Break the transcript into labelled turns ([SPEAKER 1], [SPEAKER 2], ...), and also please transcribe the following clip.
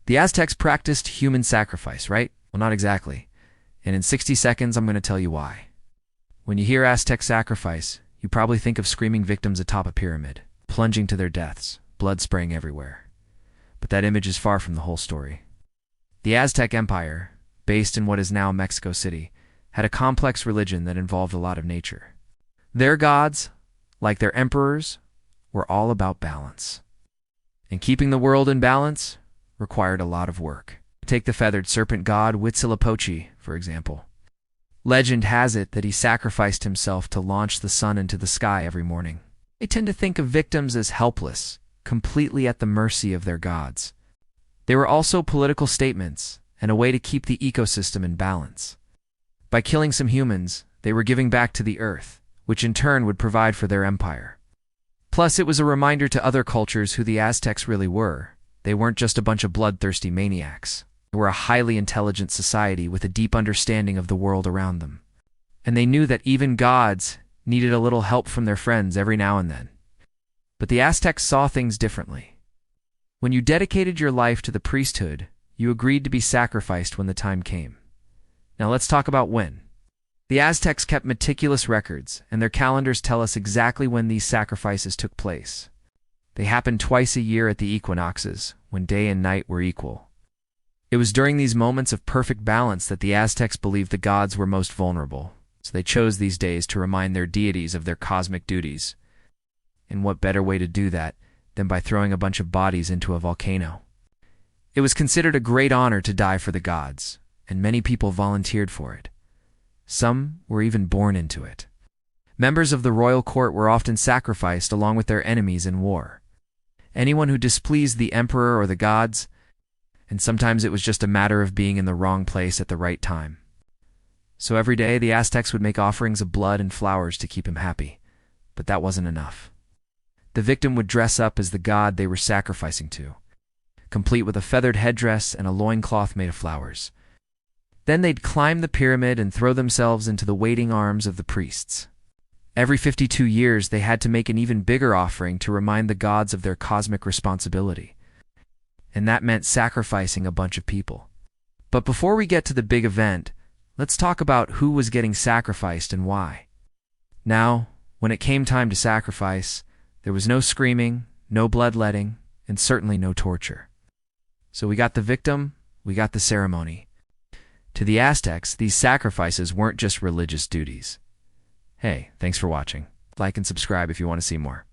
[SPEAKER 1] The Aztecs practiced human sacrifice, right? Well, not exactly. And in 60 seconds, I'm going to tell you why. When you hear Aztec sacrifice, you probably think of screaming victims atop a pyramid, plunging to their deaths, blood spraying everywhere. But that image is far from the whole story. The Aztec Empire, based in what is now Mexico City, had a complex religion that involved a lot of nature. Their gods, like their emperors, were all about balance. And keeping the world in balance required a lot of work. Take the feathered serpent god Huitzilopochtli, for example. Legend has it that he sacrificed himself to launch the sun into the sky every morning. They tend to think of victims as helpless, completely at the mercy of their gods. They were also political statements and a way to keep the ecosystem in balance. By killing some humans, they were giving back to the earth, which in turn would provide for their empire. Plus, it was a reminder to other cultures who the Aztecs really were. They weren't just a bunch of bloodthirsty maniacs. They were a highly intelligent society with a deep understanding of the world around them. And they knew that even gods needed a little help from their friends every now and then. But the Aztecs saw things differently. When you dedicated your life to the priesthood, you agreed to be sacrificed when the time came. Now let's talk about when. The Aztecs kept meticulous records, and their calendars tell us exactly when these sacrifices took place. They happened twice a year at the equinoxes, when day and night were equal. It was during these moments of perfect balance that the Aztecs believed the gods were most vulnerable, so they chose these days to remind their deities of their cosmic duties. And what better way to do that than by throwing a bunch of bodies into a volcano? It was considered a great honor to die for the gods, and many people volunteered for it. Some were even born into it. Members of the royal court were often sacrificed along with their enemies in war. Anyone who displeased the emperor or the gods, and sometimes it was just a matter of being in the wrong place at the right time. So every day the Aztecs would make offerings of blood and flowers to keep him happy. But that wasn't enough. The victim would dress up as the god they were sacrificing to, complete with a feathered headdress and a loincloth made of flowers. Then they'd climb the pyramid and throw themselves into the waiting arms of the priests. Every 52 years, they had to make an even bigger offering to remind the gods of their cosmic responsibility. And that meant sacrificing a bunch of people. But before we get to the big event, let's talk about who was getting sacrificed and why. Now, when it came time to sacrifice, there was no screaming, no bloodletting, and certainly no torture. So we got the victim, we got the ceremony. To the Aztecs, these sacrifices weren't just religious duties. Hey, thanks for watching. Like and subscribe if you want to see more.